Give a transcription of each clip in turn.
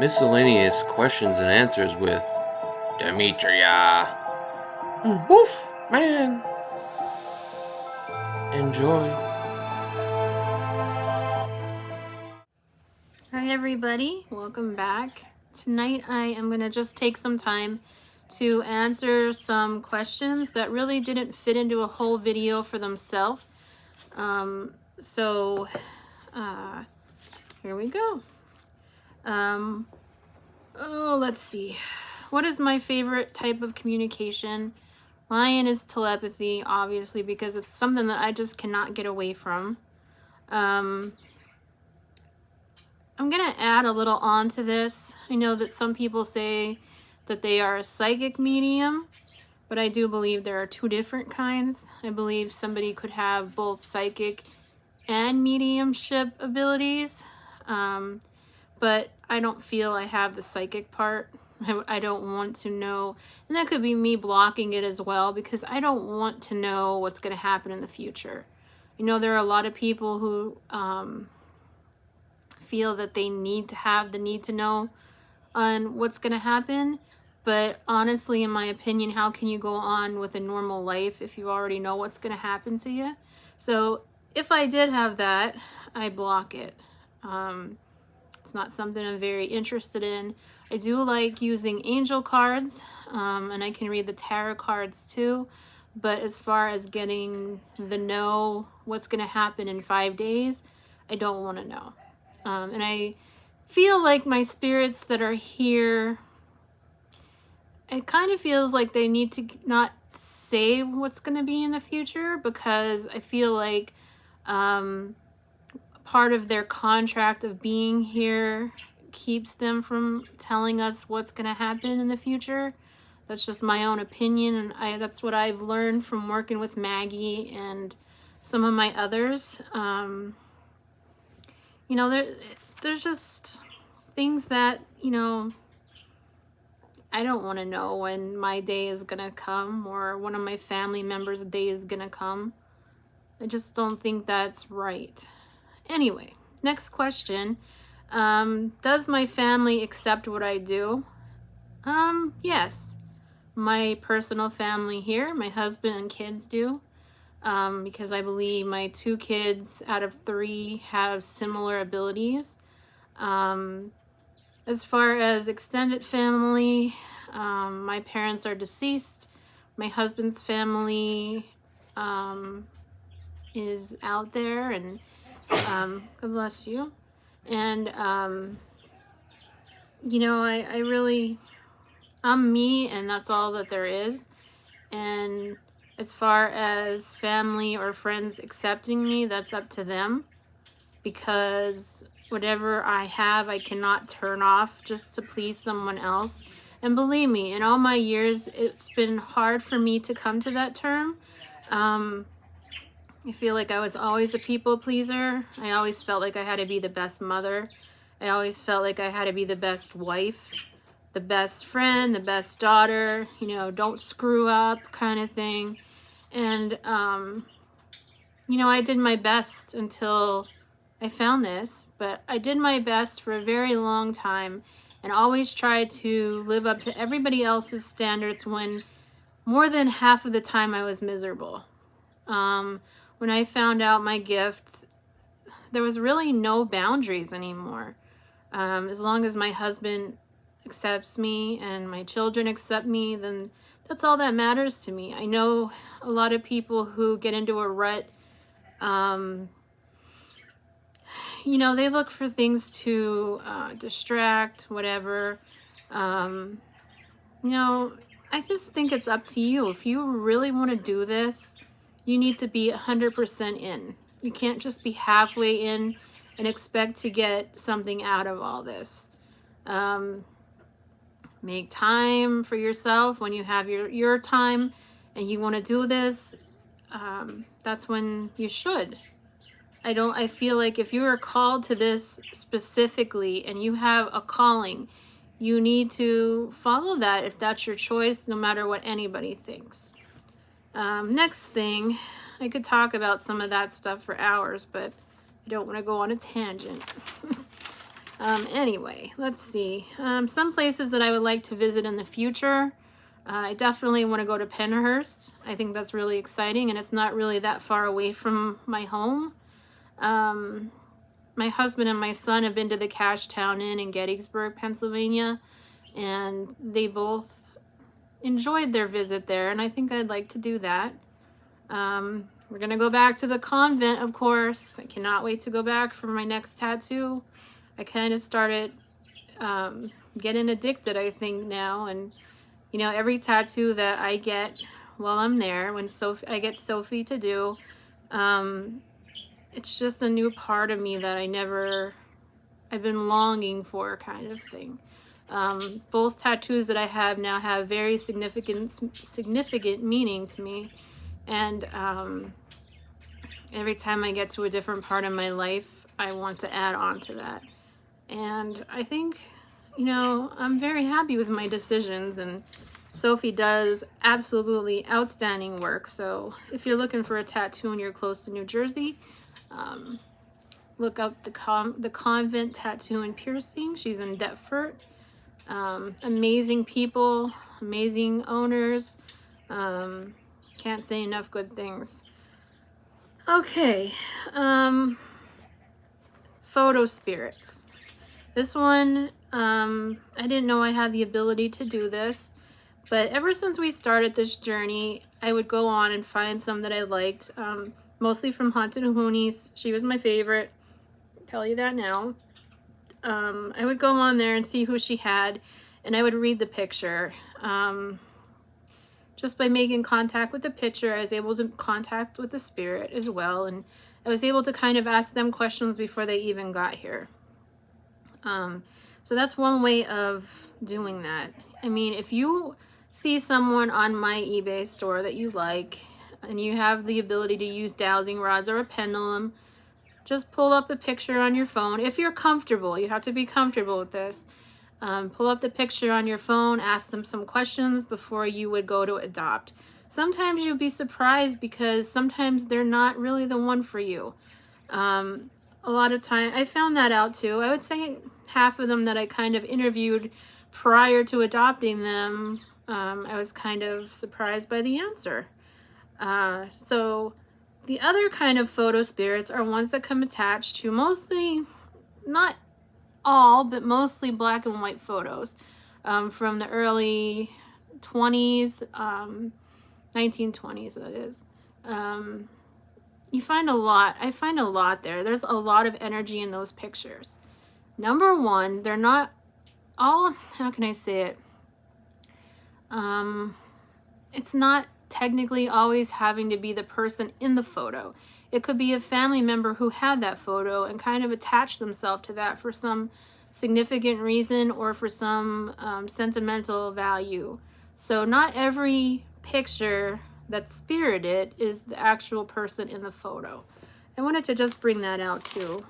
Miscellaneous questions and answers with Demetria. Woof, man. Enjoy. Hi everybody, welcome back. Tonight I am going to just take some time to answer some questions that really didn't fit into a whole video for themselves. So here we go. Let's see. What is my favorite type of communication? Mine is telepathy, obviously, because it's something that I just cannot get away from. I'm going to add a little on to this. I know that some people say that they are a psychic medium, but I do believe there are two different kinds. I believe somebody could have both psychic and mediumship abilities, but I don't feel I have the psychic part. I don't want to know, and that could be me blocking it as well, because I don't want to know what's going to happen in the future. You know, there are a lot of people who feel that they need to have the need to know on what's going to happen, but honestly, in my opinion, how can you go on with a normal life if you already know what's going to happen to you? So if I did have that, I block it. It's not something I'm very interested in. I do like using angel cards, and I can read the tarot cards too, but as far as getting the know what's going to happen in 5 days, I don't want to know. And I feel like my spirits that are here, it kind of feels like they need to not say what's going to be in the future, because I feel like part of their contract of being here keeps them from telling us what's going to happen in the future. That's just my own opinion, and that's what I've learned from working with Maggie and some of my others. You know, there's just things that, you know, I don't want to know when my day is going to come, or one of my family members' day is going to come. I just don't think that's right. Anyway, next question. Does my family accept what I do? Yes. My personal family here, my husband and kids do. Because I believe my 2 kids out of 3 have similar abilities. As far as extended family, my parents are deceased. My husband's family is out there, and God bless you. And you know, I really, I'm me, and that's all that there is. And as far as family or friends accepting me, that's up to them, because whatever I have, I cannot turn off just to please someone else. And believe me, in all my years, it's been hard for me to come to that term. I feel like I was always a people pleaser. I always felt like I had to be the best mother. I always felt like I had to be the best wife, the best friend, the best daughter, you know, don't screw up kind of thing. And, you know, I did my best until I found this, but I did my best for a very long time and always tried to live up to everybody else's standards, when more than half of the time I was miserable. When I found out my gift, there was really no boundaries anymore. As long as my husband accepts me and my children accept me, then that's all that matters to me. I know a lot of people who get into a rut, you know, they look for things to distract, whatever. You know, I just think it's up to you. If you really want to do this, you need to be 100% in. You can't just be halfway in and expect to get something out of all this. Make time for yourself when you have your time and you want to do this. That's when you should. I feel like if you are called to this specifically and you have a calling, you need to follow that if that's your choice, no matter what anybody thinks. Next thing, I could talk about some of that stuff for hours, but I don't want to go on a tangent. Anyway, let's see. Some places that I would like to visit in the future. I definitely want to go to Penhurst. I think that's really exciting, and it's not really that far away from my home. My husband and my son have been to the Cashtown Inn in Gettysburg, Pennsylvania, and they both enjoyed their visit there, and I think I'd like to do that. We're gonna go back to the convent, of course. I cannot wait to go back for my next tattoo. I kind of started getting addicted, I think, now, and you know, every tattoo that I get while I'm there, when I get Sophie to do, it's just a new part of me that I've been longing for, kind of thing. Both tattoos that I have now have very significant meaning to me, and every time I get to a different part of my life, I want to add on to that. And I think, you know, I'm very happy with my decisions, and Sophie does absolutely outstanding work. So if you're looking for a tattoo and you're close to New Jersey, look up the Convent Tattoo and Piercing. She's in Deptford. Amazing people, amazing owners. Can't say enough good things. Okay, photo spirits. This one, I didn't know I had the ability to do this, but ever since we started this journey, I would go on and find some that I liked, mostly from Haunted Hoonies. She was my favorite, I'll tell you that now. I would go on there and see who she had, and I would read the picture. Just by making contact with the picture, I was able to contact with the spirit as well, and I was able to kind of ask them questions before they even got here. So that's one way of doing that. I mean, if you see someone on my eBay store that you like, and you have the ability to use dowsing rods or a pendulum, just pull up the picture on your phone. If you're comfortable, you have to be comfortable with this. Pull up the picture on your phone, ask them some questions before you would go to adopt. Sometimes you'll be surprised because sometimes they're not really the one for you. A lot of time, I found that out too. I would say half of them that I kind of interviewed prior to adopting them, I was kind of surprised by the answer. So the other kind of photo spirits are ones that come attached to mostly, not all, but mostly black and white photos from the early 20s, 1920s, that is. You find a lot. I find a lot there. There's a lot of energy in those pictures. Number one, they're not all, how can I say it? It's not technically always having to be the person in the photo. It could be a family member who had that photo and kind of attached themselves to that for some significant reason or for some sentimental value. So not every picture that's spirited is the actual person in the photo. I wanted to just bring that out too.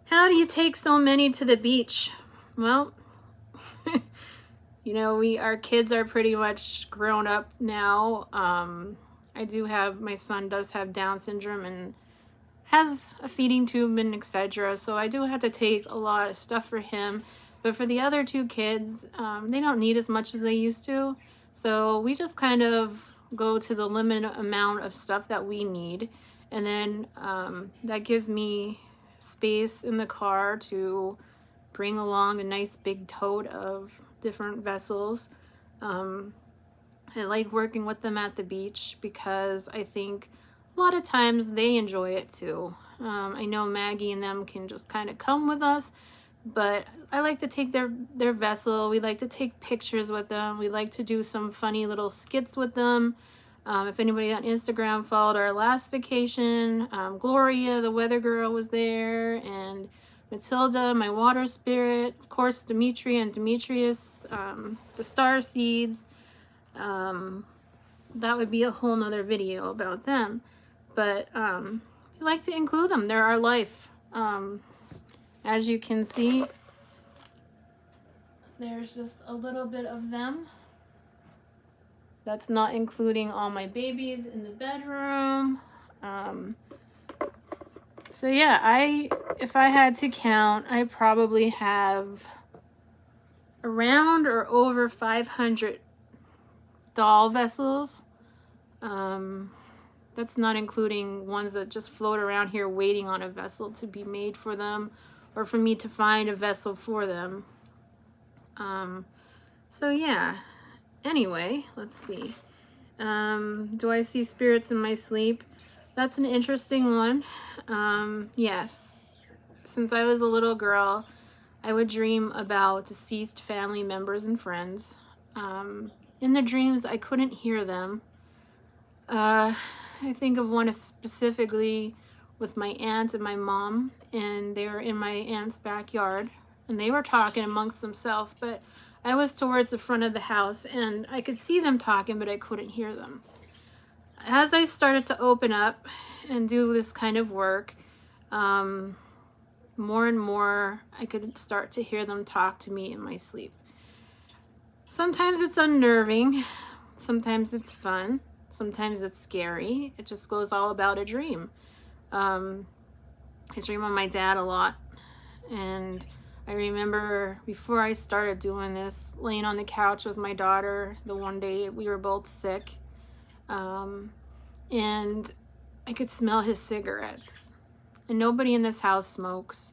How do you take so many to the beach? Well, you know, our kids are pretty much grown up now. My son does have Down syndrome and has a feeding tube and etc. So I do have to take a lot of stuff for him. But for the other two kids, they don't need as much as they used to. So we just kind of go to the limited amount of stuff that we need. And then that gives me space in the car to bring along a nice big tote of different vessels. I like working with them at the beach because I think a lot of times they enjoy it too. I know Maggie and them can just kind of come with us, but I like to take their vessel. We like to take pictures with them. We like to do some funny little skits with them. If anybody on Instagram followed our last vacation, Gloria, the weather girl, was there, and Matilda, my water spirit, of course, Dimitri and Demetrius, the star seeds. That would be a whole nother video about them. But we like to include them. They're our life. As you can see, there's just a little bit of them. That's not including all my babies in the bedroom. So yeah, if I had to count, I probably have around or over 500 doll vessels. That's not including ones that just float around here waiting on a vessel to be made for them, or for me to find a vessel for them. So yeah, anyway, let's see. Do I see spirits in my sleep? That's an interesting one. Yes. Since I was a little girl, I would dream about deceased family members and friends. In the dreams, I couldn't hear them. I think of one specifically with my aunt and my mom, and they were in my aunt's backyard, and they were talking amongst themselves, but I was towards the front of the house, and I could see them talking, but I couldn't hear them. As I started to open up and do this kind of work, more and more I could start to hear them talk to me in my sleep. Sometimes it's unnerving, sometimes it's fun, sometimes it's scary. It just goes all about a dream. I dream of my dad a lot, and I remember before I started doing this, laying on the couch with my daughter the one day we were both sick, and I could smell his cigarettes, and nobody in this house smokes,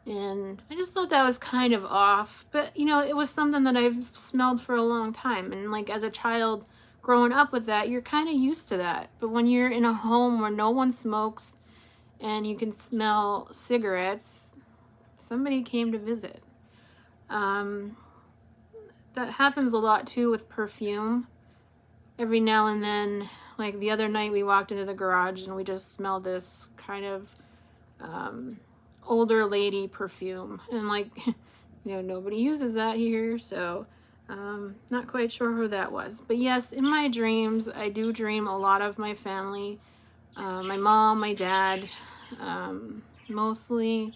and I just thought that was kind of off, but you know, it was something that I've smelled for a long time, and like as a child growing up with that, you're kind of used to that. But when you're in a home where no one smokes and you can smell cigarettes, somebody came to visit. That happens a lot too with perfume. Every now and then, like the other night we walked into the garage and we just smelled this kind of older lady perfume, and like you know, nobody uses that here, so not quite sure who that was. But yes, in my dreams I do dream a lot of my family, my mom, my dad, mostly.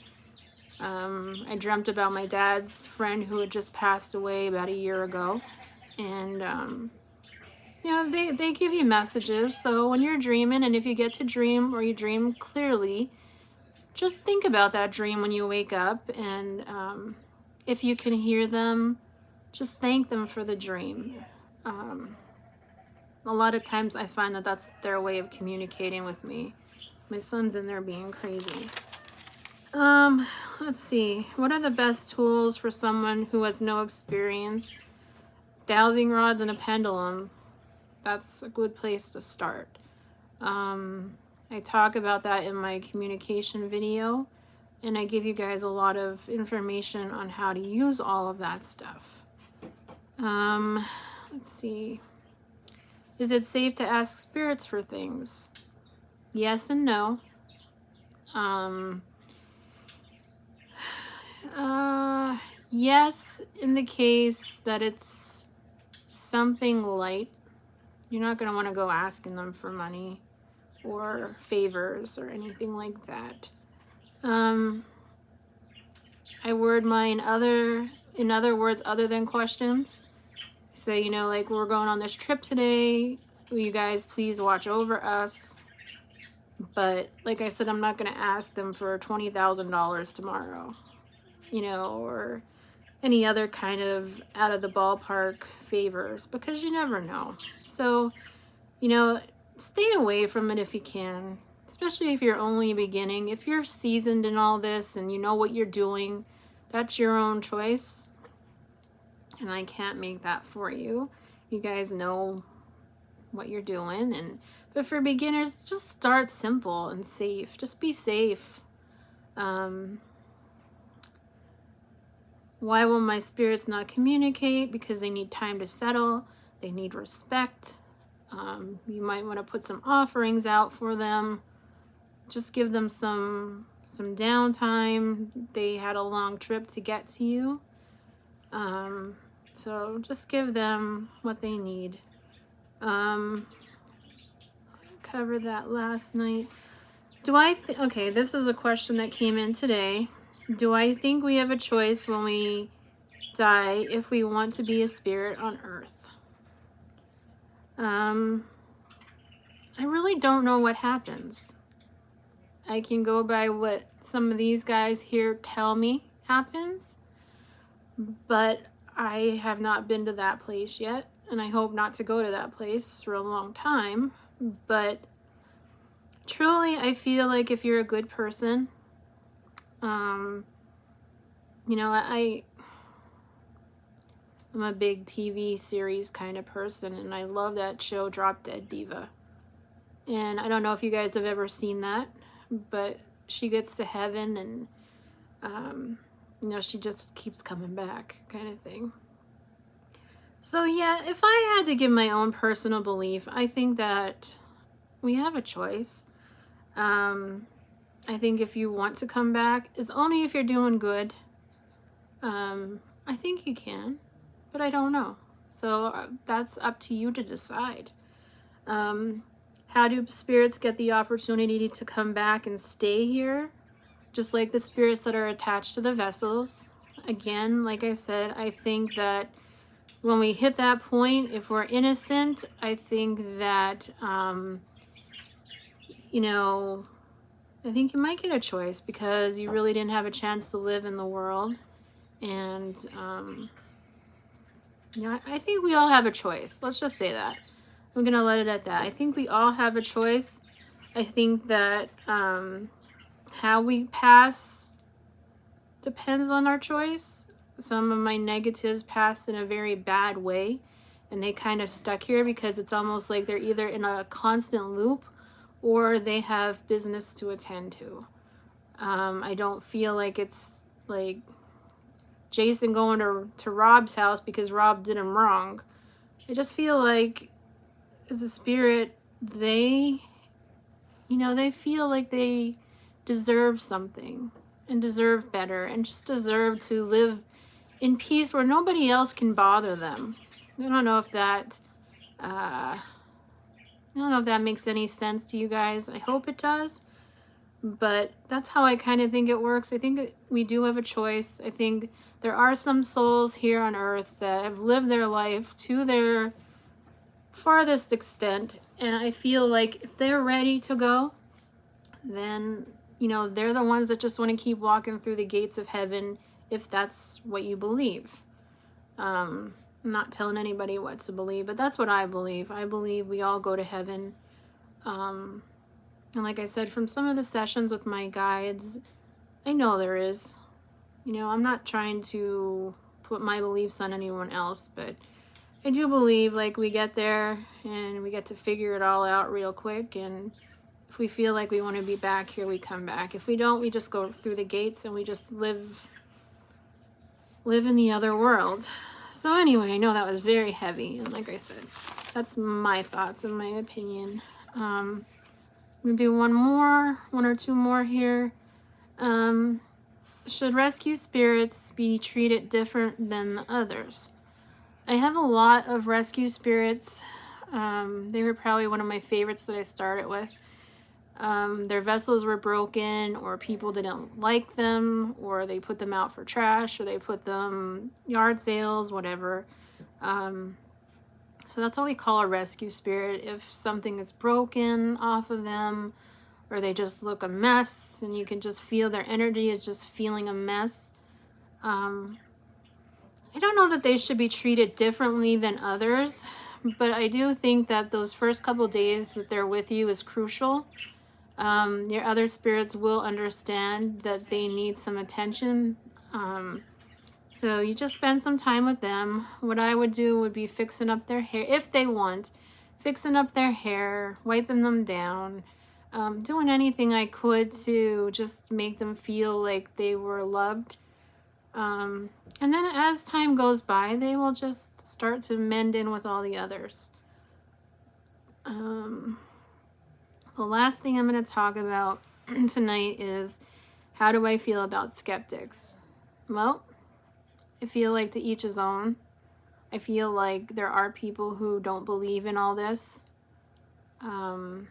I dreamt about my dad's friend who had just passed away about a year ago, and you know, they give you messages. So when you're dreaming, and if you get to dream or you dream clearly, just think about that dream when you wake up, and if you can hear them, just thank them for the dream. A lot of times I find that that's their way of communicating with me. My son's in there being crazy. Let's see. What are the best tools for someone who has no experience? Dowsing rods and a pendulum. That's a good place to start. I talk about that in my communication video, and I give you guys a lot of information on how to use all of that stuff. Let's see. Is it safe to ask spirits for things? Yes and no. Yes, in the case that it's something light. You're not going to want to go asking them for money or favors or anything like that. I word mine in other words other than questions. Say, you know, like, we're going on this trip today. Will you guys please watch over us? But like I said, I'm not going to ask them for $20,000 tomorrow, you know, or any other kind of out of the ballpark favors, because you never know. So, you know, stay away from it if you can, especially if you're only beginning. If you're seasoned in all this and you know what you're doing, that's your own choice, and I can't make that for you. You guys know what you're doing, but for beginners, just start simple and safe. Just be safe. Why will my spirits not communicate? Because they need time to settle. They need respect. You might want to put some offerings out for them. Just give them some downtime. They had a long trip to get to you. So just give them what they need. I covered that last night. Okay, this is a question that came in today. Do I think we have a choice when we die if we want to be a spirit on Earth? I really don't know what happens. I can go by what some of these guys here tell me happens, but I have not been to that place yet, and I hope not to go to that place for a long time. But truly, I feel like if you're a good person, you know, I'm a big TV series kind of person, and I love that show, Drop Dead Diva. And I don't know if you guys have ever seen that, but she gets to heaven and, you know, she just keeps coming back kind of thing. So yeah, if I had to give my own personal belief, I think that we have a choice. I think if you want to come back, it's only if you're doing good. I think you can, but I don't know. So that's up to you to decide. How do spirits get the opportunity to come back and stay here? Just like the spirits that are attached to the vessels. Again, like I said, I think that when we hit that point, if we're innocent, I think that, you know, I think you might get a choice because you really didn't have a chance to live in the world. And, yeah, I think we all have a choice. Let's just say that. I'm going to let it at that. I think we all have a choice. I think that how we pass depends on our choice. Some of my negatives passed in a very bad way, and they kind of stuck here because it's almost like they're either in a constant loop or they have business to attend to. I don't feel like it's like Jason going to Rob's house because Rob did him wrong. I just feel like as a spirit, they, you know, they feel like they deserve something and deserve better and just deserve to live in peace where nobody else can bother them. I don't know if that, I don't know if that makes any sense to you guys. I hope it does. But that's how I kind of think it works. I think we do have a choice. I think there are some souls here on earth that have lived their life to their farthest extent. And I feel like if they're ready to go, then, you know, they're the ones that just want to keep walking through the gates of heaven if that's what you believe. I'm not telling anybody what to believe, but that's what I believe. I believe we all go to heaven. And like I said, from some of the sessions with my guides, I know there is. You know, I'm not trying to put my beliefs on anyone else, but I do believe, like, we get there and we get to figure it all out real quick, and if we feel like we want to be back here, we come back. If we don't, we just go through the gates and we just live in the other world. So anyway, I know that was very heavy, and like I said, that's my thoughts and my opinion. I'm gonna do one or two more here. Should rescue spirits be treated different than the others? I have a lot of rescue spirits. They were probably one of my favorites that I started with. Their vessels were broken, or people didn't like them, or they put them out for trash, or they put them yard sales, whatever. So that's what we call a rescue spirit. If something is broken off of them, or they just look a mess, and you can just feel their energy is just feeling a mess. I don't know that they should be treated differently than others, but I do think that those first couple days that they're with you is crucial. Your other spirits will understand that they need some attention. So you just spend some time with them. What I would do would be fixing up their hair, if they want, fixing up their hair, wiping them down, doing anything I could to just make them feel like they were loved. And then as time goes by, they will just start to mend in with all the others. The last thing I'm going to talk about tonight is, how do I feel about skeptics? Well, I feel like to each his own. I feel like there are people who don't believe in all this. You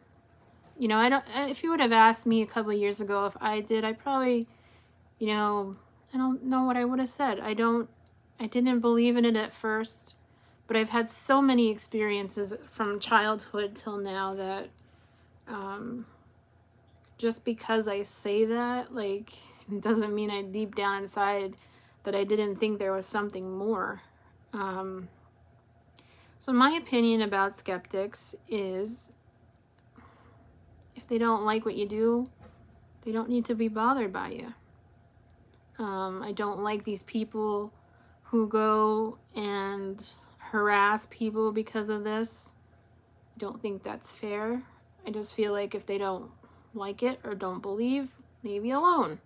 know, if you would have asked me a couple of years ago if I did, I probably, you know, I don't know what I would have said. I didn't believe in it at first, but I've had so many experiences from childhood till now that just because I say that, like, it doesn't mean I deep down inside that I didn't think there was something more. So my opinion about skeptics is, if they don't like what you do, they don't need to be bothered by you. I don't like these people who go and harass people because of this. I don't think that's fair. I just feel like if they don't like it or don't believe, leave you alone.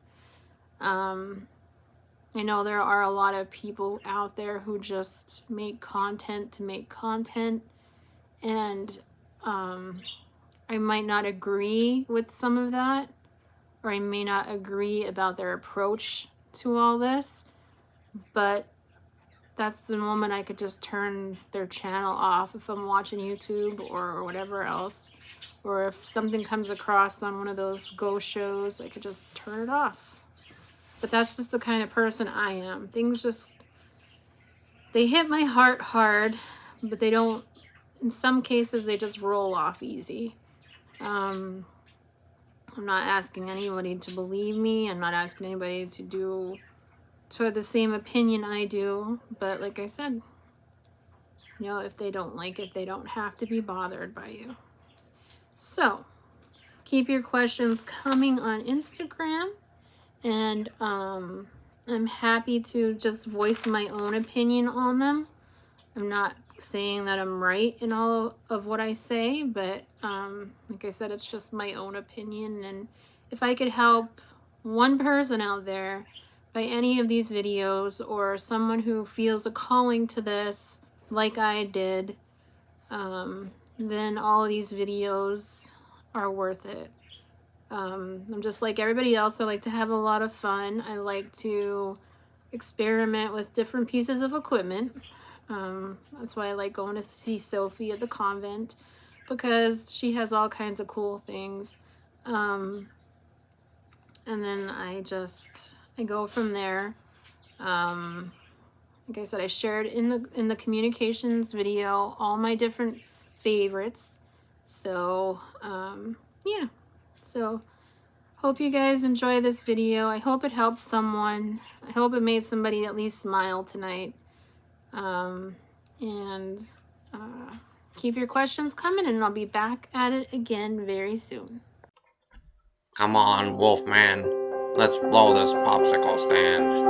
I know there are a lot of people out there who just make content to make content, and I might not agree with some of that, or I may not agree about their approach to all this, but that's the moment I could just turn their channel off if I'm watching YouTube or whatever else. Or if something comes across on one of those ghost shows, I could just turn it off. But that's just the kind of person I am. Things just, they hit my heart hard, but they don't, in some cases, they just roll off easy. I'm not asking anybody to believe me. I'm not asking anybody to have the same opinion I do. But like I said, you know, if they don't like it, they don't have to be bothered by you. So keep your questions coming on Instagram, and I'm happy to just voice my own opinion on them. I'm not saying that I'm right in all of what I say, but like I said, it's just my own opinion. And if I could help one person out there by any of these videos, or someone who feels a calling to this like I did, then all of these videos are worth it. I'm just like everybody else. I like to have a lot of fun. I like to experiment with different pieces of equipment. That's why I like going to see Sophie at the convent, because she has all kinds of cool things. And then I go from there. Like I said, I shared in the communications video all my different favorites. So yeah. So hope you guys enjoy this video. I hope it helped someone. I hope it made somebody at least smile tonight. Keep your questions coming, and I'll be back at it again very soon. Come on, Wolfman. Let's blow this popsicle stand.